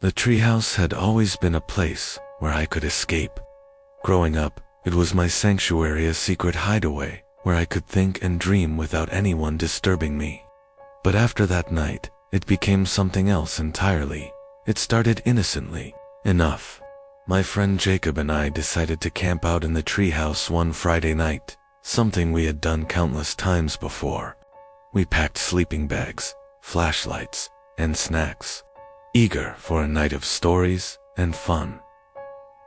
The treehouse had always been a place where I could escape. Growing up, it was my sanctuary, a secret hideaway where I could think and dream without anyone disturbing me. But after that night, it became something else entirely. It started innocently enough. My friend Jacob and I decided to camp out in the treehouse one Friday night, something we had done countless times before. We packed sleeping bags, flashlights, and snacks, eager for a night of stories and fun.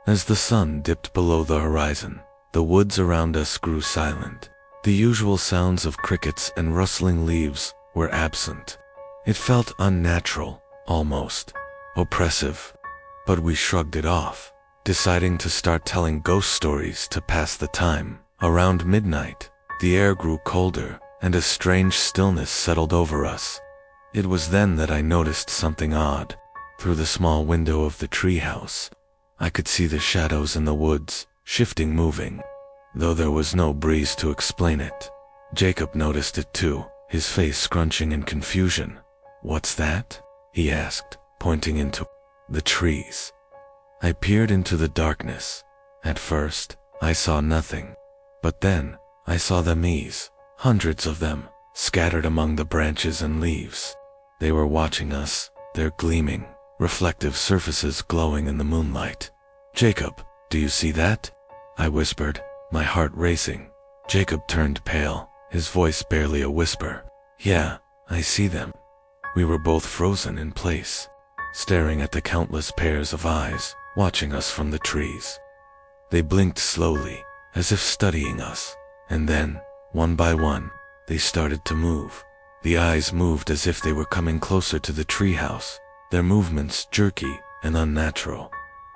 As the sun dipped below the horizon, the woods around us grew silent. The usual sounds of crickets and rustling leaves were absent. It felt unnatural, almost oppressive. But we shrugged it off, deciding to start telling ghost stories to pass the time. Around midnight, the air grew colder, and a strange stillness settled over us. It was then that I noticed something odd. Through the small window of the treehouse, I could see the shadows in the woods, shifting, moving, though there was no breeze to explain it. Jacob noticed it too, his face scrunching in confusion. "What's that?" he asked, pointing into the trees. I peered into the darkness. At first, I saw nothing, but then I saw them ease, hundreds of them, scattered among the branches and leaves. They were watching us, their gleaming, reflective surfaces glowing in the moonlight. "Jacob, do you see that?" I whispered, my heart racing. Jacob turned pale, his voice barely a whisper. "Yeah, I see them." We were both frozen in place, staring at the countless pairs of eyes, watching us from the trees. They blinked slowly, as if studying us, and then, one by one, they started to move. The eyes moved as if they were coming closer to the treehouse, their movements jerky and unnatural.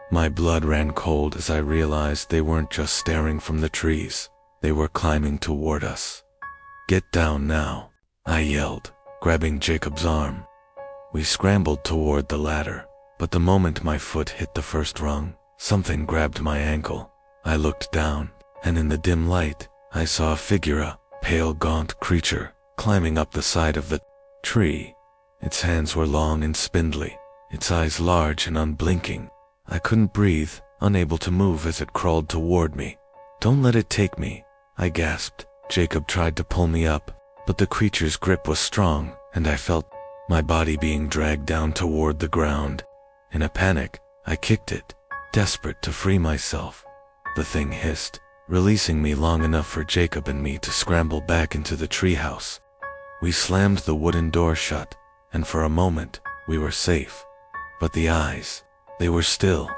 My blood ran cold as I realized they weren't just staring from the trees, they were climbing toward us. "Get down now," I yelled, grabbing Jacob's arm. We scrambled toward the ladder, but the moment my foot hit the first rung, something grabbed my ankle. I looked down, and in the dim light, I saw a figure, a pale, gaunt creature, climbing up the side of the tree. Its hands were long and spindly, its eyes large and unblinking. I couldn't breathe, unable to move as it crawled toward me. "Don't let it take me," I gasped. Jacob tried to pull me up, but the creature's grip was strong, and I felt my body being dragged down toward the ground. In a panic, I kicked it, desperate to free myself. The thing hissed, releasing me long enough for Jacob and me to scramble back into the treehouse. We slammed the wooden door shut, and for a moment, we were safe. But the eyes, they were still.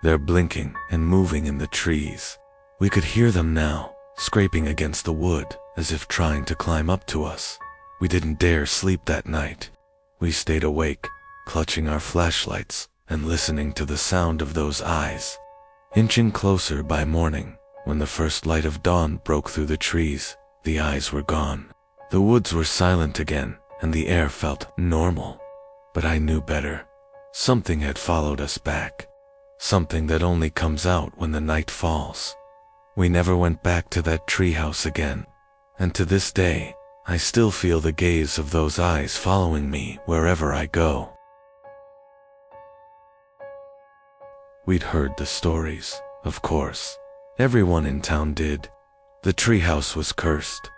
They're blinking and moving in the trees. We could hear them now, scraping against the wood, as if trying to climb up to us. We didn't dare sleep that night. We stayed awake, clutching our flashlights and listening to the sound of those eyes. Inching closer by morning, when the first light of dawn broke through the trees, the eyes were gone. The woods were silent again, and the air felt normal. But I knew better. Something had followed us back. Something that only comes out when the night falls. We never went back to that treehouse again. And to this day, I still feel the gaze of those eyes following me wherever I go. We'd heard the stories, of course. Everyone in town did. The treehouse was cursed.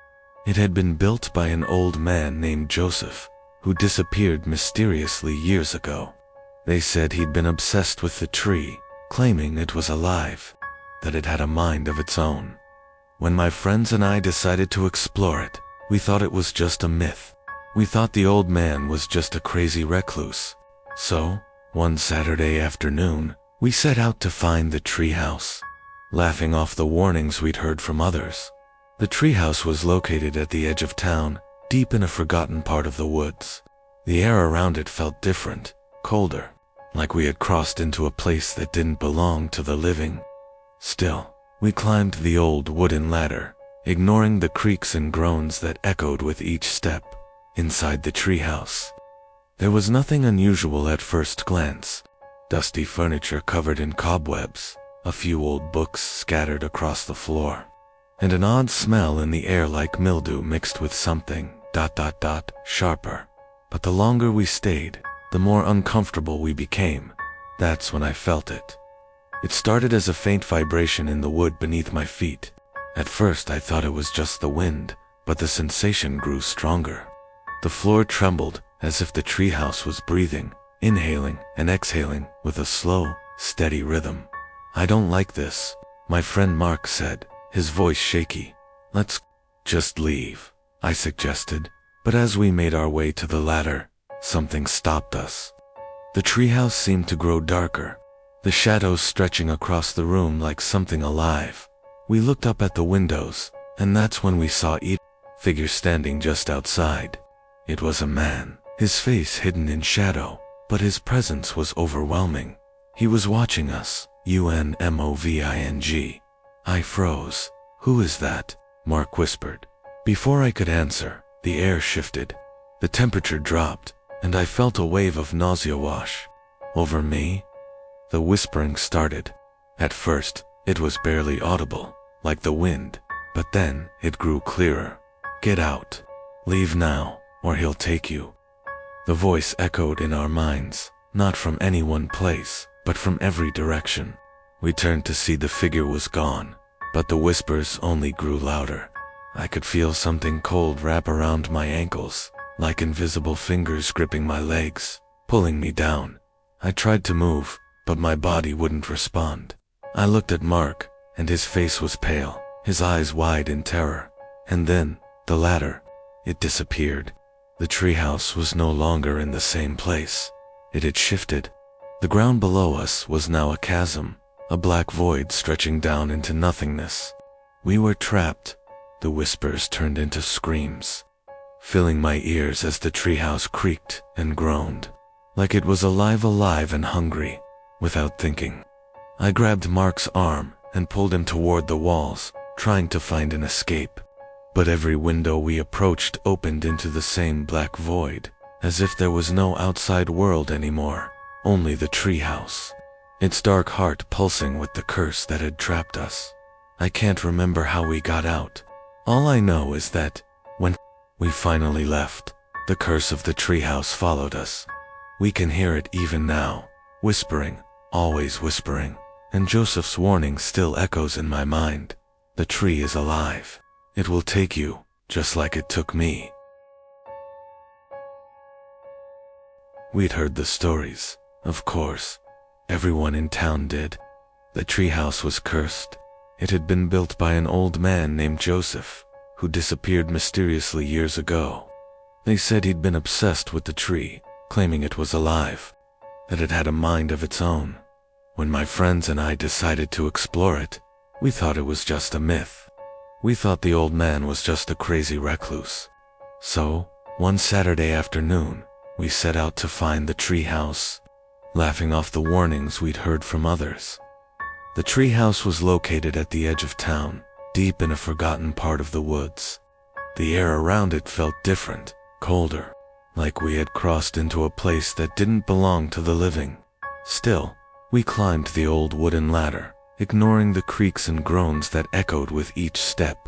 It had been built by an old man named Joseph, who disappeared mysteriously years ago. They said he'd been obsessed with the tree, claiming it was alive, that it had a mind of its own. When my friends and I decided to explore it, we thought it was just a myth. We thought the old man was just a crazy recluse. So, one Saturday afternoon, we set out to find the treehouse, laughing off the warnings we'd heard from others. The treehouse was located at the edge of town, deep in a forgotten part of the woods. The air around it felt different, colder, like we had crossed into a place that didn't belong to the living. Still, we climbed the old wooden ladder, ignoring the creaks and groans that echoed with each step. Inside the treehouse, there was nothing unusual at first glance. Dusty furniture covered in cobwebs, a few old books scattered across the floor, and an odd smell in the air like mildew mixed with something, sharper. But the longer we stayed, the more uncomfortable we became. That's when I felt it. It started as a faint vibration in the wood beneath my feet. At first I thought it was just the wind, but the sensation grew stronger. The floor trembled as if the treehouse was breathing, inhaling and exhaling with a slow, steady rhythm. "I don't like this," my friend Mark said, his voice shaky. "Let's just leave," I suggested, but as we made our way to the ladder, something stopped us. The treehouse seemed to grow darker, the shadows stretching across the room like something alive. We looked up at the windows, and that's when we saw a figure standing just outside. It was a man, his face hidden in shadow, but his presence was overwhelming. He was watching us, UNMOVING. I froze. "Who is that?" Mark whispered. Before I could answer, the air shifted. The temperature dropped, and I felt a wave of nausea wash over me. The whispering started. At first, it was barely audible, like the wind, but then it grew clearer. "Get out. Leave now, or he'll take you." The voice echoed in our minds, not from any one place, but from every direction. We turned to see the figure was gone, but the whispers only grew louder. I could feel something cold wrap around my ankles, like invisible fingers gripping my legs, pulling me down. I tried to move, but my body wouldn't respond. I looked at Mark, and his face was pale, his eyes wide in terror. And then, the ladder. It disappeared. The treehouse was no longer in the same place. It had shifted. The ground below us was now a chasm, a black void stretching down into nothingness. We were trapped. The whispers turned into screams, filling my ears as the treehouse creaked and groaned, like it was alive and hungry. Without thinking, I grabbed Mark's arm and pulled him toward the walls, trying to find an escape. But every window we approached opened into the same black void, as if there was no outside world anymore, only the treehouse, its dark heart pulsing with the curse that had trapped us. I can't remember how we got out. All I know is that, when we finally left, the curse of the treehouse followed us. We can hear it even now, whispering, always whispering, and Joseph's warning still echoes in my mind. The tree is alive. It will take you, just like it took me. We'd heard the stories, of course. Everyone in town did. The treehouse was cursed. It had been built by an old man named Joseph, who disappeared mysteriously years ago. They said he'd been obsessed with the tree, claiming it was alive, that it had a mind of its own. When my friends and I decided to explore it, we thought it was just a myth. We thought the old man was just a crazy recluse. So, one Saturday afternoon, we set out to find the treehouse, laughing off the warnings we'd heard from others. The treehouse was located at the edge of town, deep in a forgotten part of the woods. The air around it felt different, colder, like we had crossed into a place that didn't belong to the living. Still, we climbed the old wooden ladder, ignoring the creaks and groans that echoed with each step.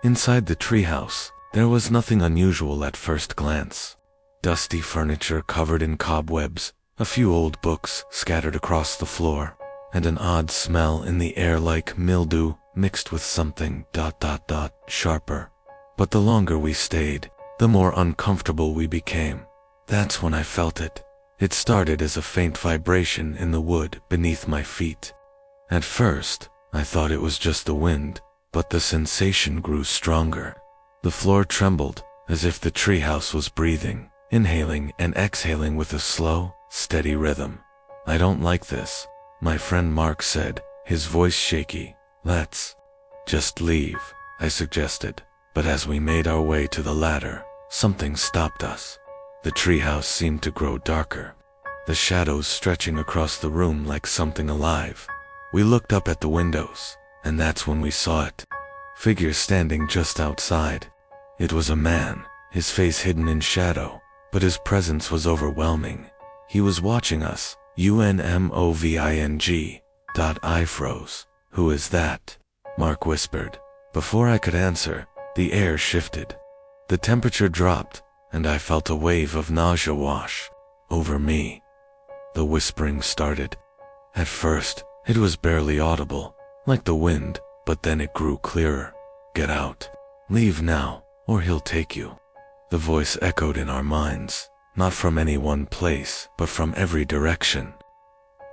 Inside the treehouse, there was nothing unusual at first glance. Dusty furniture covered in cobwebs, a few old books scattered across the floor, and an odd smell in the air like mildew mixed with something ... sharper. But the longer we stayed, the more uncomfortable we became. That's when I felt it. It started as a faint vibration in the wood beneath my feet. At first, I thought it was just the wind, but the sensation grew stronger. The floor trembled, as if the treehouse was breathing, inhaling and exhaling with a slow, steady rhythm. "I don't like this," my friend Mark said, his voice shaky. "Let's just leave," I suggested, but as we made our way to the ladder, something stopped us. The treehouse seemed to grow darker, the shadows stretching across the room like something alive. We looked up at the windows, and that's when we saw it. Figure standing just outside. It was a man, his face hidden in shadow, but his presence was overwhelming. He was watching us, UNMOVING. I froze. "Who is that?" Mark whispered. Before I could answer, the air shifted. The temperature dropped, and I felt a wave of nausea wash over me. The whispering started. At first, it was barely audible, like the wind, but then it grew clearer. "Get out. Leave now, or he'll take you." The voice echoed in our minds, not from any one place, but from every direction.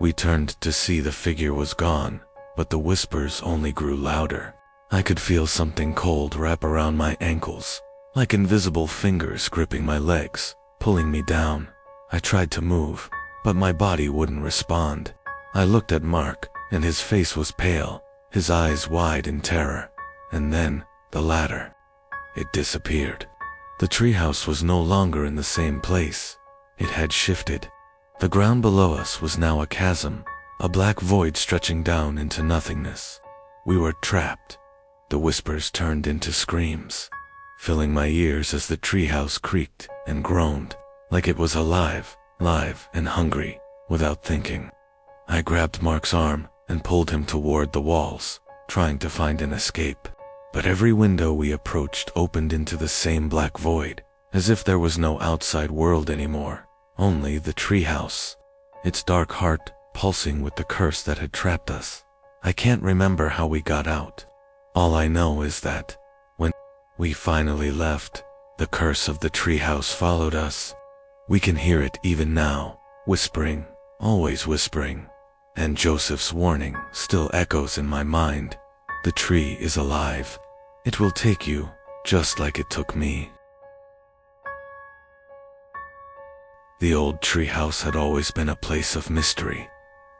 We turned to see the figure was gone, but the whispers only grew louder. I could feel something cold wrap around my ankles, like invisible fingers gripping my legs, pulling me down. I tried to move, but my body wouldn't respond. I looked at Mark, and his face was pale, his eyes wide in terror. And then, the ladder. It disappeared. The treehouse was no longer in the same place. It had shifted. The ground below us was now a chasm, a black void stretching down into nothingness. We were trapped. The whispers turned into screams, filling my ears as the treehouse creaked and groaned, like it was alive, live, and hungry, without thinking. I grabbed Mark's arm and pulled him toward the walls, trying to find an escape. But every window we approached opened into the same black void, as if there was no outside world anymore, only the treehouse, its dark heart pulsing with the curse that had trapped us. I can't remember how we got out. All I know is that, when we finally left, the curse of the treehouse followed us. We can hear it even now, whispering, always whispering, and Joseph's warning still echoes in my mind. The tree is alive. It will take you, just like it took me. The old treehouse had always been a place of mystery.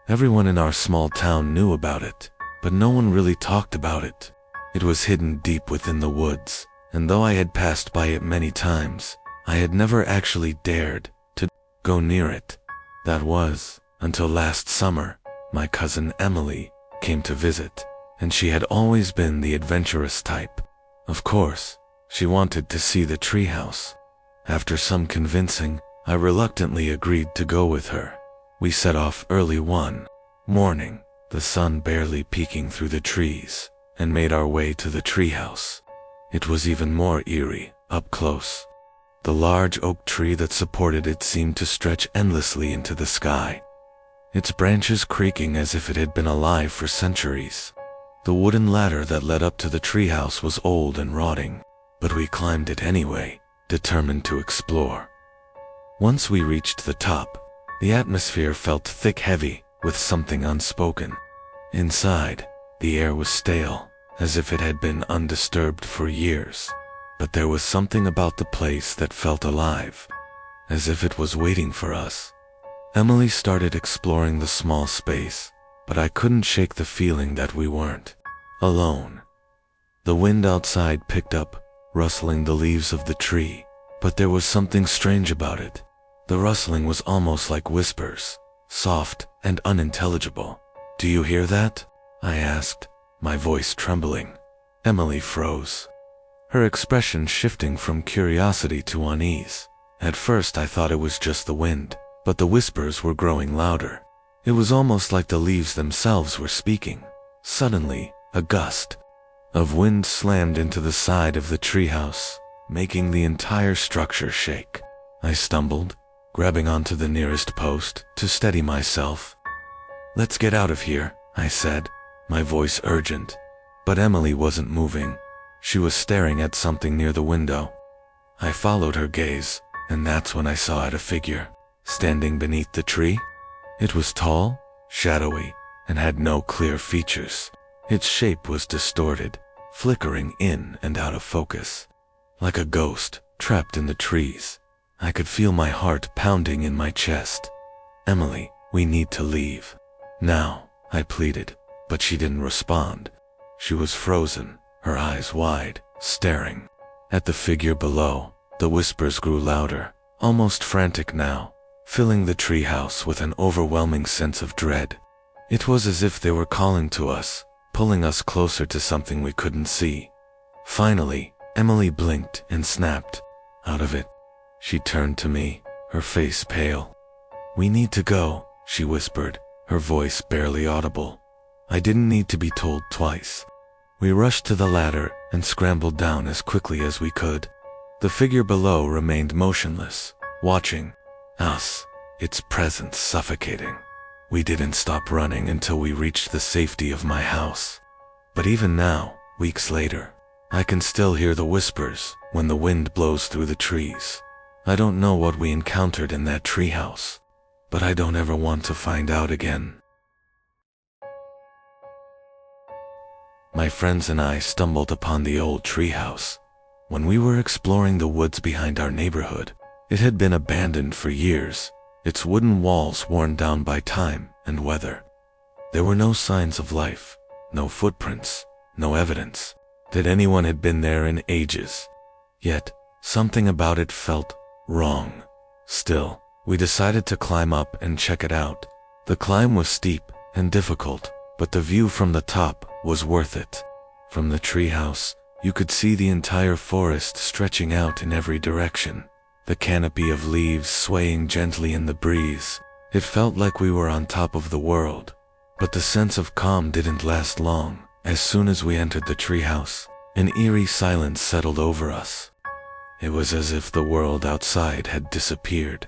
Everyone in our small town knew about it, but no one really talked about it. It was hidden deep within the woods, and though I had passed by it many times, I had never actually dared to go near it. That was, until last summer, my cousin Emily came to visit, and she had always been the adventurous type. Of course, she wanted to see the treehouse. After some convincing, I reluctantly agreed to go with her. We set off early one morning, the sun barely peeking through the trees, and made our way to the treehouse. It was even more eerie, up close. The large oak tree that supported it seemed to stretch endlessly into the sky, its branches creaking as if it had been alive for centuries. The wooden ladder that led up to the treehouse was old and rotting, but we climbed it anyway, determined to explore. Once we reached the top, the atmosphere felt thick, heavy, with something unspoken. Inside, the air was stale, as if it had been undisturbed for years. But there was something about the place that felt alive, as if it was waiting for us. Emily started exploring the small space, but I couldn't shake the feeling that we weren't alone. The wind outside picked up, rustling the leaves of the tree, but there was something strange about it. The rustling was almost like whispers, soft and unintelligible. "Do you hear that?" I asked, my voice trembling. Emily froze, her expression shifting from curiosity to unease. At first I thought it was just the wind, but the whispers were growing louder. It was almost like the leaves themselves were speaking. Suddenly, a gust of wind slammed into the side of the treehouse, making the entire structure shake. I stumbled, grabbing onto the nearest post to steady myself. "Let's get out of here," I said, my voice urgent. But Emily wasn't moving. She was staring at something near the window. I followed her gaze, and that's when I saw it, a figure, standing beneath the tree. It was tall, shadowy, and had no clear features. Its shape was distorted, flickering in and out of focus, like a ghost trapped in the trees. I could feel my heart pounding in my chest. "Emily, we need to leave now," I pleaded, but she didn't respond. She was frozen, her eyes wide, staring at the figure below. The whispers grew louder, almost frantic now, filling the treehouse with an overwhelming sense of dread. It was as if they were calling to us, pulling us closer to something we couldn't see. Finally, Emily blinked and snapped out of it. She turned to me, her face pale. "We need to go," she whispered, her voice barely audible. I didn't need to be told twice. We rushed to the ladder and scrambled down as quickly as we could. The figure below remained motionless, watching us, its presence suffocating. We didn't stop running until we reached the safety of my house. But even now, weeks later, I can still hear the whispers when the wind blows through the trees. I don't know what we encountered in that treehouse, but I don't ever want to find out again. My friends and I stumbled upon the old treehouse. When we were exploring the woods behind our neighborhood, it had been abandoned for years, its wooden walls worn down by time and weather. There were no signs of life, no footprints, no evidence that anyone had been there in ages. Yet, something about it felt wrong. Still, we decided to climb up and check it out. The climb was steep and difficult, but the view from the top was worth it. From the treehouse, you could see the entire forest stretching out in every direction, the canopy of leaves swaying gently in the breeze. It felt like we were on top of the world. But the sense of calm didn't last long. As soon as we entered the treehouse, an eerie silence settled over us. It was as if the world outside had disappeared,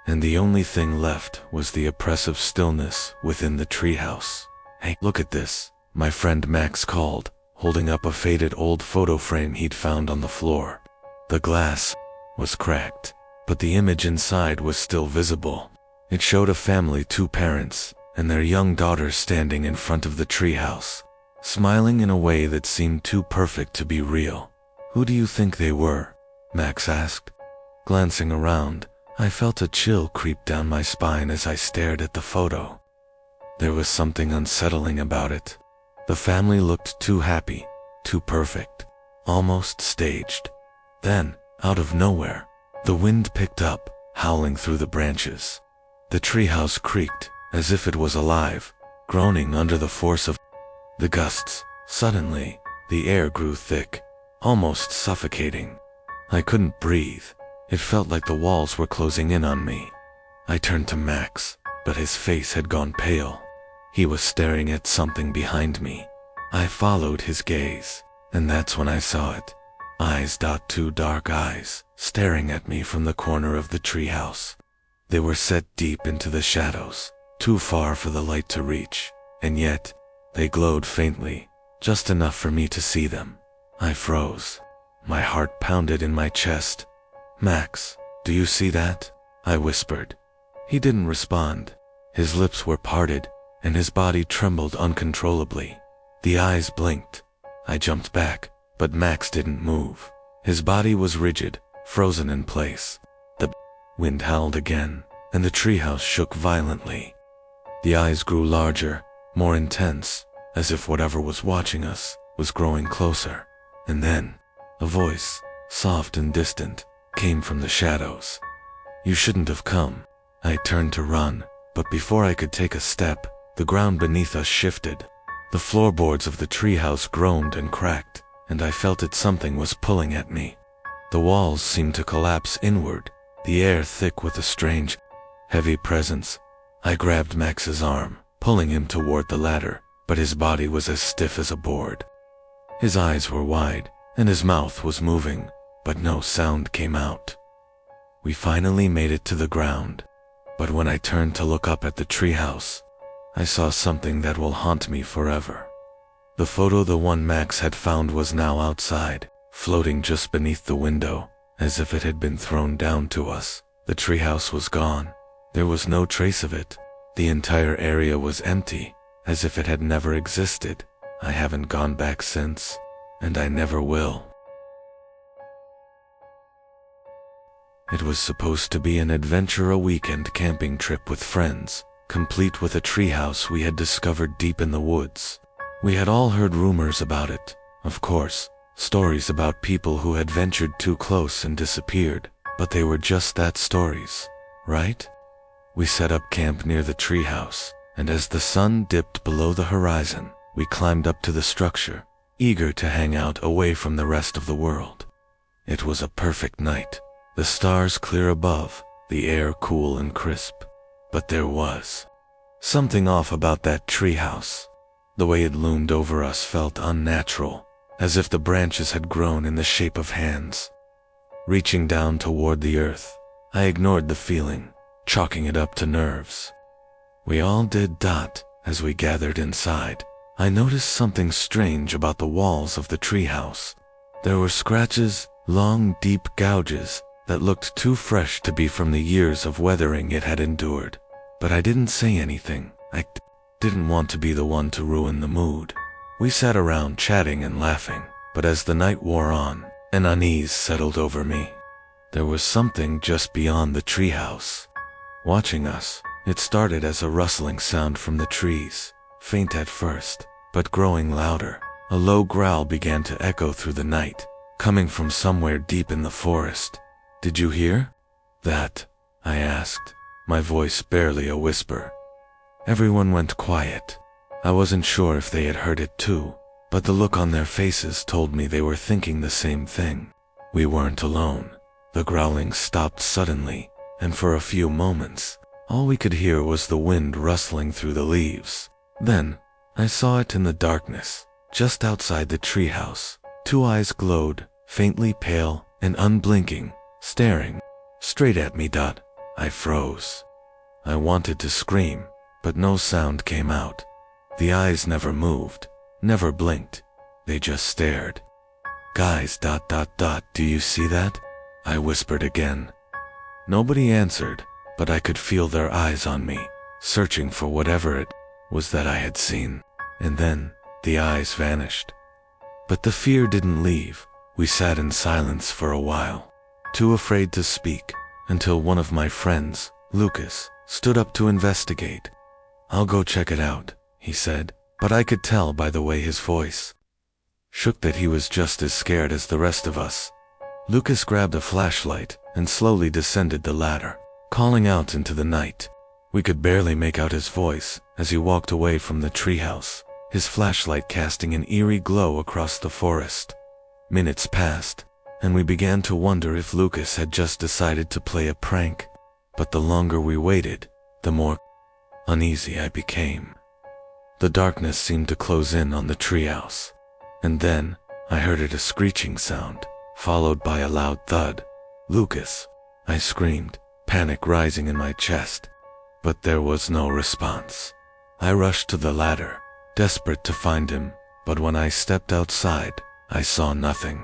and the only thing left was the oppressive stillness within the treehouse. "Hey, look at this," my friend Max called, holding up a faded old photo frame he'd found on the floor. The glass was cracked, but the image inside was still visible. It showed a family, 2 parents, and their young daughter standing in front of the treehouse, smiling in a way that seemed too perfect to be real. "Who do you think they were?" Max asked. Glancing around, I felt a chill creep down my spine as I stared at the photo. There was something unsettling about it. The family looked too happy, too perfect, almost staged. Then, out of nowhere, the wind picked up, howling through the branches. The treehouse creaked, as if it was alive, groaning under the force of the gusts. Suddenly, the air grew thick, almost suffocating. I couldn't breathe. It felt like the walls were closing in on me. I turned to Max, but his face had gone pale. He was staring at something behind me. I followed his gaze, and that's when I saw it. Two dark eyes, staring at me from the corner of the treehouse. They were set deep into the shadows, too far for the light to reach, and yet, they glowed faintly, just enough for me to see them. I froze. My heart pounded in my chest. "Max, do you see that?" I whispered. He didn't respond. His lips were parted, and his body trembled uncontrollably. The eyes blinked. I jumped back, but Max didn't move. His body was rigid, frozen in place. The wind howled again, and the treehouse shook violently. The eyes grew larger, more intense, as if whatever was watching us was growing closer. And then, a voice, soft and distant, came from the shadows. "You shouldn't have come." I turned to run, but before I could take a step, the ground beneath us shifted. The floorboards of the treehouse groaned and cracked, and I felt that something was pulling at me. The walls seemed to collapse inward, the air thick with a strange, heavy presence. I grabbed Max's arm, pulling him toward the ladder, but his body was as stiff as a board. His eyes were wide, and his mouth was moving, but no sound came out. We finally made it to the ground, but when I turned to look up at the treehouse, I saw something that will haunt me forever. The photo the one Max had found was now outside, floating just beneath the window, as if it had been thrown down to us. The treehouse was gone. There was no trace of it. The entire area was empty, as if it had never existed. I haven't gone back since, and I never will. It was supposed to be an adventure, a weekend camping trip with friends, complete with a treehouse we had discovered deep in the woods. We had all heard rumors about it, of course, stories about people who had ventured too close and disappeared, but they were just that, stories, right? We set up camp near the treehouse, and as the sun dipped below the horizon, we climbed up to the structure, eager to hang out away from the rest of the world. It was a perfect night, the stars clear above, the air cool and crisp. But there was something off about that treehouse. The way it loomed over us felt unnatural, as if the branches had grown in the shape of hands. Reaching down toward the earth, I ignored the feeling, chalking it up to nerves. We all did. As we gathered inside, I noticed something strange about the walls of the treehouse. There were scratches, long, deep gouges that looked too fresh to be from the years of weathering it had endured. But I didn't say anything. I didn't want to be the one to ruin the mood. We sat around chatting and laughing, but as the night wore on, an unease settled over me. There was something just beyond the treehouse, watching us. It started as a rustling sound from the trees, faint at first, but growing louder. A low growl began to echo through the night, coming from somewhere deep in the forest. "Did you hear that?" I asked, my voice barely a whisper. Everyone went quiet. I wasn't sure if they had heard it too, but the look on their faces told me they were thinking the same thing. We weren't alone. The growling stopped suddenly, and for a few moments, all we could hear was the wind rustling through the leaves. Then, I saw it in the darkness, just outside the treehouse. Two eyes glowed, faintly pale and unblinking, staring straight at me. I froze. I wanted to scream, but no sound came out. The eyes never moved, never blinked. They just stared. "Guys, do you see that?" I whispered again. Nobody answered, but I could feel their eyes on me, searching for whatever it was that I had seen. And then, the eyes vanished. But the fear didn't leave. We sat in silence for a while, too afraid to speak, until one of my friends, Lucas, stood up to investigate. "I'll go check it out," he said, but I could tell by the way his voice shook that he was just as scared as the rest of us. Lucas grabbed a flashlight and slowly descended the ladder, calling out into the night. We could barely make out his voice as he walked away from the treehouse, his flashlight casting an eerie glow across the forest. Minutes passed, and we began to wonder if Lucas had just decided to play a prank. But the longer we waited, the more uneasy I became. The darkness seemed to close in on the treehouse, and then I heard a screeching sound, followed by a loud thud. "Lucas!" I screamed, panic rising in my chest. But there was no response. I rushed to the ladder, desperate to find him, but when I stepped outside, I saw nothing.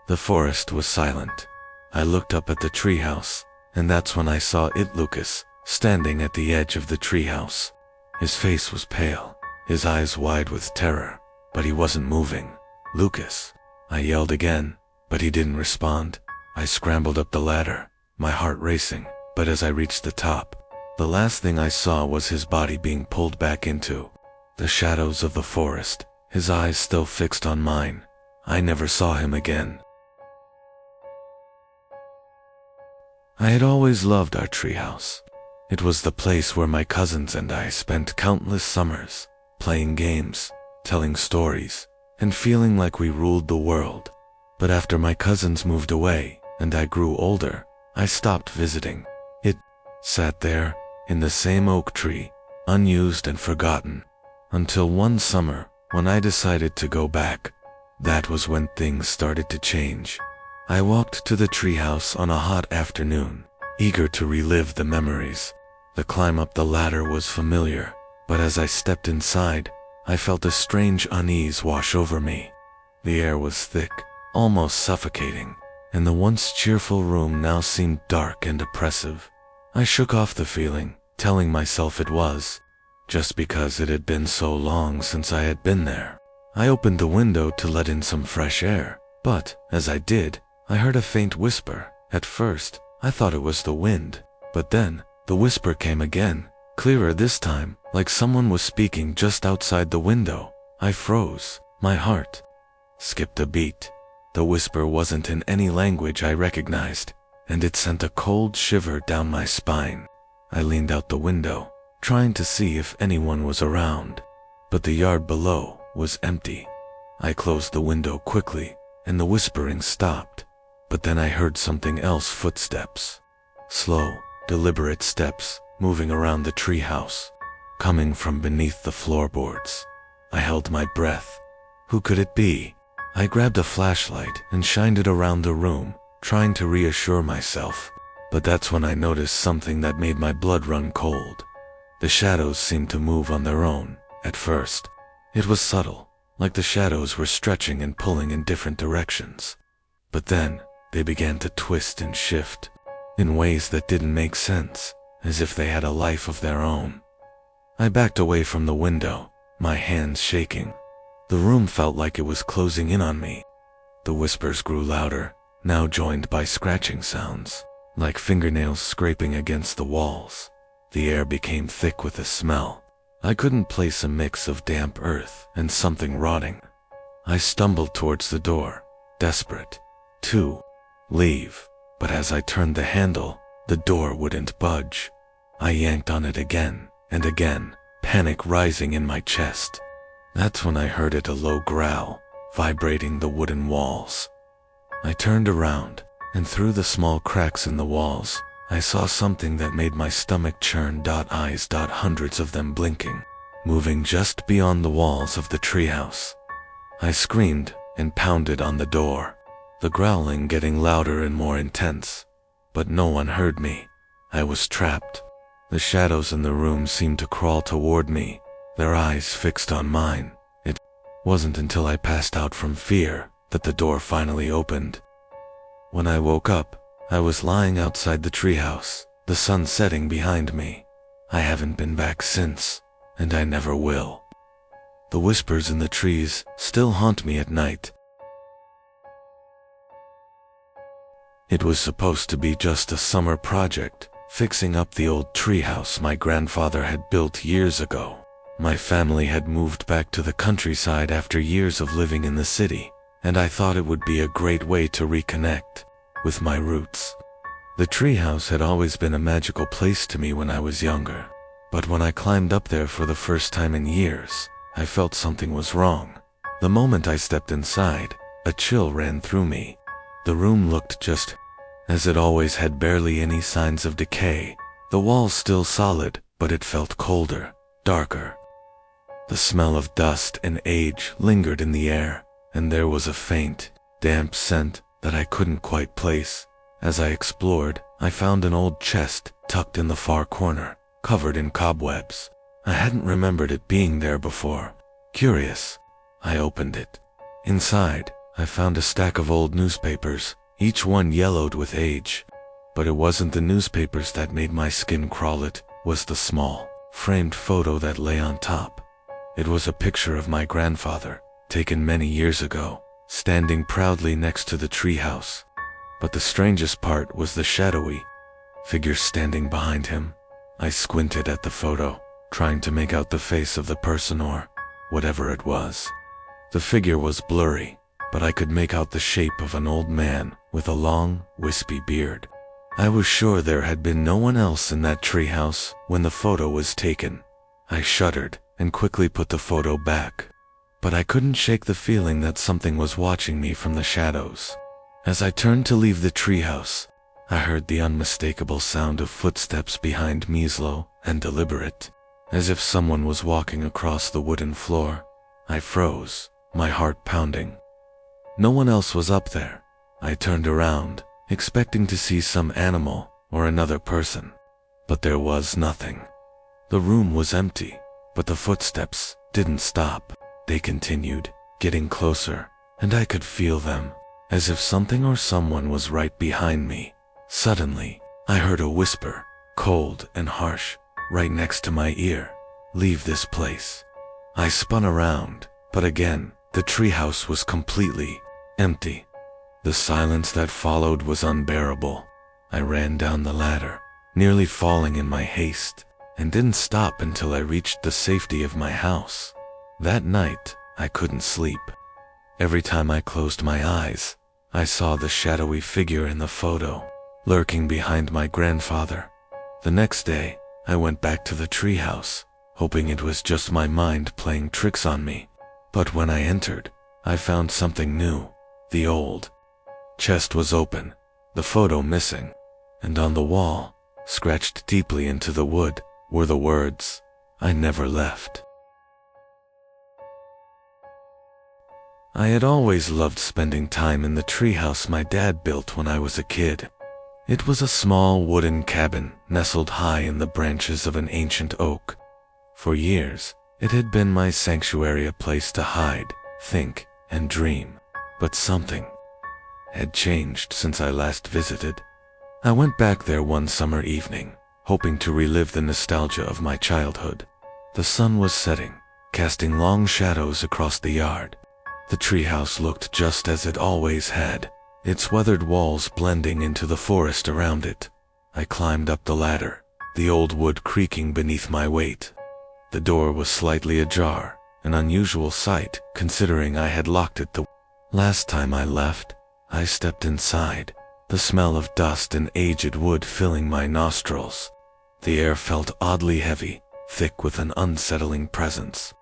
The forest was silent. I looked up at the treehouse, and that's when I saw Lucas, standing at the edge of the treehouse. His face was pale, his eyes wide with terror, but he wasn't moving. "Lucas!" I yelled again, but he didn't respond. I scrambled up the ladder, my heart racing, but as I reached the top, the last thing I saw was his body being pulled back into the shadows of the forest, his eyes still fixed on mine. I never saw him again. I had always loved our treehouse. It was the place where my cousins and I spent countless summers, playing games, telling stories, and feeling like we ruled the world. But after my cousins moved away and I grew older, I stopped visiting. It sat there, in the same oak tree, unused and forgotten, until one summer, when I decided to go back. That was when things started to change. I walked to the treehouse on a hot afternoon, eager to relive the memories. The climb up the ladder was familiar, but as I stepped inside, I felt a strange unease wash over me. The air was thick, almost suffocating, and the once cheerful room now seemed dark and oppressive. I shook off the feeling, telling myself it was just because it had been so long since I had been there. I opened the window to let in some fresh air, but as I did, I heard a faint whisper. At first, I thought it was the wind, but then the whisper came again, clearer this time, like someone was speaking just outside the window. I froze. My heart skipped a beat. The whisper wasn't in any language I recognized, and it sent a cold shiver down my spine. I leaned out the window, trying to see if anyone was around, but the yard below was empty. I closed the window quickly, and the whispering stopped. But then I heard something else: footsteps. Slow, deliberate steps, moving around the treehouse, coming from beneath the floorboards. I held my breath. Who could it be? I grabbed a flashlight and shined it around the room, trying to reassure myself. But that's when I noticed something that made my blood run cold. The shadows seemed to move on their own. At first, it was subtle, like the shadows were stretching and pulling in different directions. But then, they began to twist and shift, in ways that didn't make sense, as if they had a life of their own. I backed away from the window, my hands shaking. The room felt like it was closing in on me. The whispers grew louder, now joined by scratching sounds, like fingernails scraping against the walls. The air became thick with a smell. I couldn't place a mix of damp earth and something rotting. I stumbled towards the door, desperate to leave, but as I turned the handle, the door wouldn't budge. I yanked on it again and again, panic rising in my chest. That's when I heard it, a low growl, vibrating the wooden walls. I turned around, and through the small cracks in the walls, I saw something that made my stomach churn. Eyes, hundreds of them blinking, moving just beyond the walls of the treehouse. I screamed and pounded on the door, the growling getting louder and more intense. But no one heard me. I was trapped. The shadows in the room seemed to crawl toward me, their eyes fixed on mine. It wasn't until I passed out from fear that the door finally opened. When I woke up, I was lying outside the treehouse, the sun setting behind me. I haven't been back since, and I never will. The whispers in the trees still haunt me at night. It was supposed to be just a summer project, fixing up the old treehouse my grandfather had built years ago. My family had moved back to the countryside after years of living in the city, and I thought it would be a great way to reconnect with my roots. The treehouse had always been a magical place to me when I was younger, but when I climbed up there for the first time in years, I felt something was wrong. The moment I stepped inside, a chill ran through me. The room looked just as it always had, barely any signs of decay. The walls still solid, but it felt colder, darker. The smell of dust and age lingered in the air, and there was a faint, damp scent that I couldn't quite place. As I explored, I found an old chest tucked in the far corner, covered in cobwebs. I hadn't remembered it being there before. Curious, I opened it. Inside, I found a stack of old newspapers, each one yellowed with age. But it wasn't the newspapers that made my skin crawl, it was the small, framed photo that lay on top. It was a picture of my grandfather, taken many years ago, standing proudly next to the treehouse. But the strangest part was the shadowy figure standing behind him. I squinted at the photo, trying to make out the face of the person or whatever it was. The figure was blurry, but I could make out the shape of an old man with a long, wispy beard. I was sure there had been no one else in that treehouse when the photo was taken. I shuddered and quickly put the photo back, but I couldn't shake the feeling that something was watching me from the shadows. As I turned to leave the treehouse, I heard the unmistakable sound of footsteps behind me, slow and deliberate, as if someone was walking across the wooden floor. I froze, my heart pounding. No one else was up there. I turned around, expecting to see some animal or another person, but there was nothing. The room was empty, but the footsteps didn't stop. They continued, getting closer, and I could feel them, as if something or someone was right behind me. Suddenly, I heard a whisper, cold and harsh, right next to my ear. "Leave this place." I spun around, but again, the treehouse was completely empty. The silence that followed was unbearable. I ran down the ladder, nearly falling in my haste, and didn't stop until I reached the safety of my house. That night, I couldn't sleep. Every time I closed my eyes, I saw the shadowy figure in the photo, lurking behind my grandfather. The next day, I went back to the treehouse, hoping it was just my mind playing tricks on me. But when I entered, I found something new. The old chest was open, the photo missing, and on the wall, scratched deeply into the wood, were the words, "I never left." I had always loved spending time in the treehouse my dad built when I was a kid. It was a small wooden cabin nestled high in the branches of an ancient oak. For years, it had been my sanctuary, a place to hide, think, and dream. But something had changed since I last visited. I went back there one summer evening, hoping to relive the nostalgia of my childhood. The sun was setting, casting long shadows across the yard. The treehouse looked just as it always had, its weathered walls blending into the forest around it. I climbed up the ladder, the old wood creaking beneath my weight. The door was slightly ajar, an unusual sight considering I had locked it the last time I left. I stepped inside, the smell of dust and aged wood filling my nostrils. The air felt oddly heavy, thick with an unsettling presence.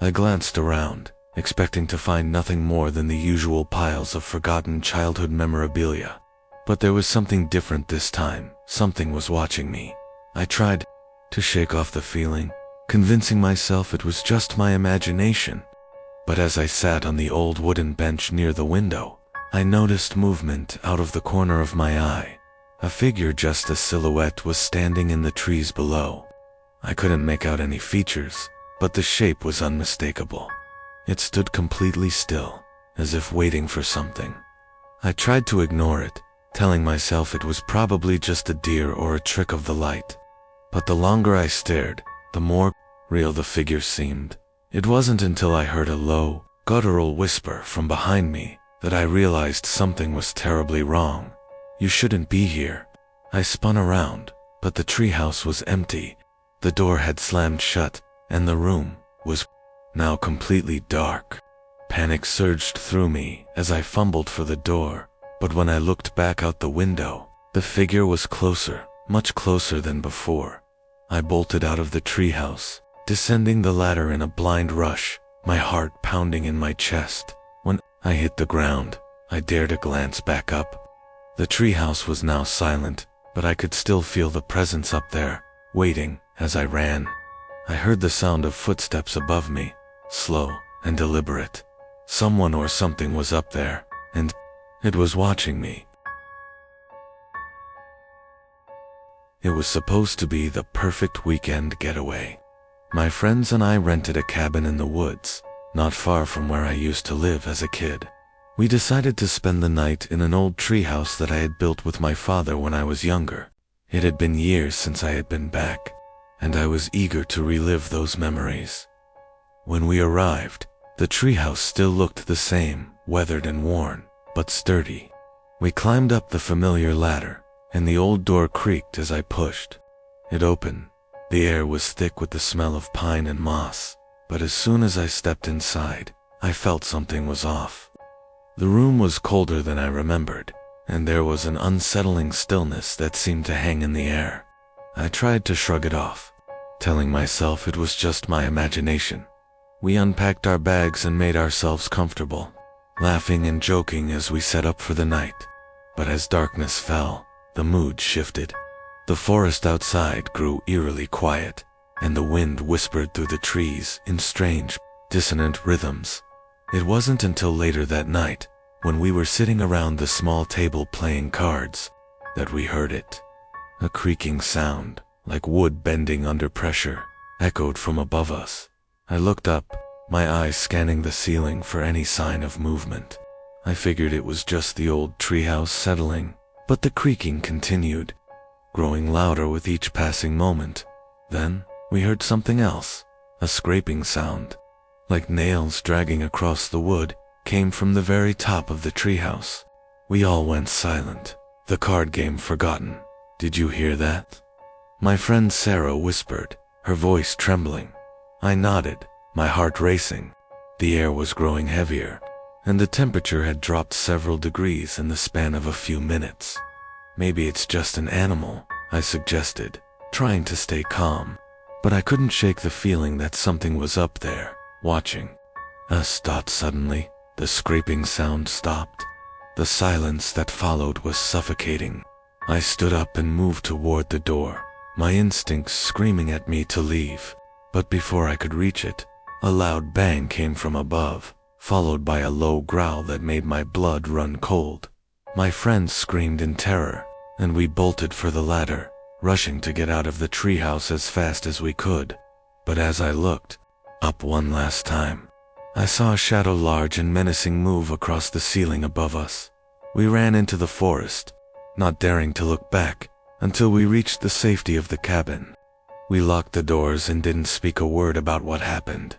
I glanced around, expecting to find nothing more than the usual piles of forgotten childhood memorabilia. But there was something different this time. Something was watching me. I tried to shake off the feeling, convincing myself it was just my imagination. But as I sat on the old wooden bench near the window, I noticed movement out of the corner of my eye. A figure, just a silhouette, was standing in the trees below. I couldn't make out any features, but the shape was unmistakable. It stood completely still, as if waiting for something. I tried to ignore it, telling myself it was probably just a deer or a trick of the light. But the longer I stared, the more real the figure seemed. It wasn't until I heard a low, guttural whisper from behind me that I realized something was terribly wrong. "You shouldn't be here." I spun around, but the treehouse was empty. The door had slammed shut, and the room was now completely dark. Panic surged through me as I fumbled for the door, but when I looked back out the window, the figure was closer, much closer than before. I bolted out of the treehouse, descending the ladder in a blind rush, my heart pounding in my chest. When I hit the ground, I dared a glance back up. The treehouse was now silent, but I could still feel the presence up there, waiting. As I ran, I heard the sound of footsteps above me, slow and deliberate. Someone or something was up there, and it was watching me. It was supposed to be the perfect weekend getaway. My friends and I rented a cabin in the woods, not far from where I used to live as a kid. We decided to spend the night in an old treehouse that I had built with my father when I was younger. It had been years since I had been back, and I was eager to relive those memories. When we arrived, the treehouse still looked the same, weathered and worn, but sturdy. We climbed up the familiar ladder, and the old door creaked as I pushed. It opened. The air was thick with the smell of pine and moss, but as soon as I stepped inside, I felt something was off. The room was colder than I remembered, and there was an unsettling stillness that seemed to hang in the air. I tried to shrug it off, telling myself it was just my imagination. We unpacked our bags and made ourselves comfortable, laughing and joking as we set up for the night. But as darkness fell, the mood shifted. The forest outside grew eerily quiet, and the wind whispered through the trees in strange, dissonant rhythms. It wasn't until later that night, when we were sitting around the small table playing cards, that we heard it. A creaking sound, like wood bending under pressure, echoed from above us. I looked up, my eyes scanning the ceiling for any sign of movement. I figured it was just the old treehouse settling, but the creaking continued, growing louder with each passing moment. Then, we heard something else. A scraping sound, like nails dragging across the wood, came from the very top of the treehouse. We all went silent, the card game forgotten. "Did you hear that?" My friend Sarah whispered, her voice trembling. I nodded, my heart racing. The air was growing heavier, and the temperature had dropped several degrees in the span of a few minutes. "Maybe it's just an animal," I suggested, trying to stay calm. But I couldn't shake the feeling that something was up there, watching us. Suddenly, the scraping sound stopped. The silence that followed was suffocating. I stood up and moved toward the door, my instincts screaming at me to leave. But before I could reach it, a loud bang came from above, followed by a low growl that made my blood run cold. My friends screamed in terror, and we bolted for the ladder, rushing to get out of the treehouse as fast as we could. But as I looked up one last time, I saw a shadow large and menacing move across the ceiling above us. We ran into the forest, not daring to look back until we reached the safety of the cabin. We locked the doors and didn't speak a word about what happened.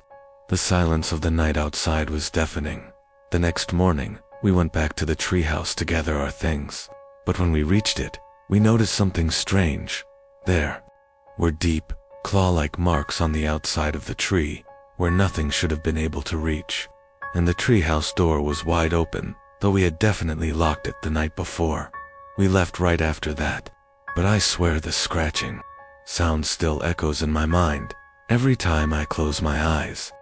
The silence of the night outside was deafening. The next morning, we went back to the treehouse to gather our things. But when we reached it, we noticed something strange. There were deep, claw-like marks on the outside of the tree, where nothing should have been able to reach. And the treehouse door was wide open, though we had definitely locked it the night before. We left right after that, but I swear the scratching sound still echoes in my mind every time I close my eyes.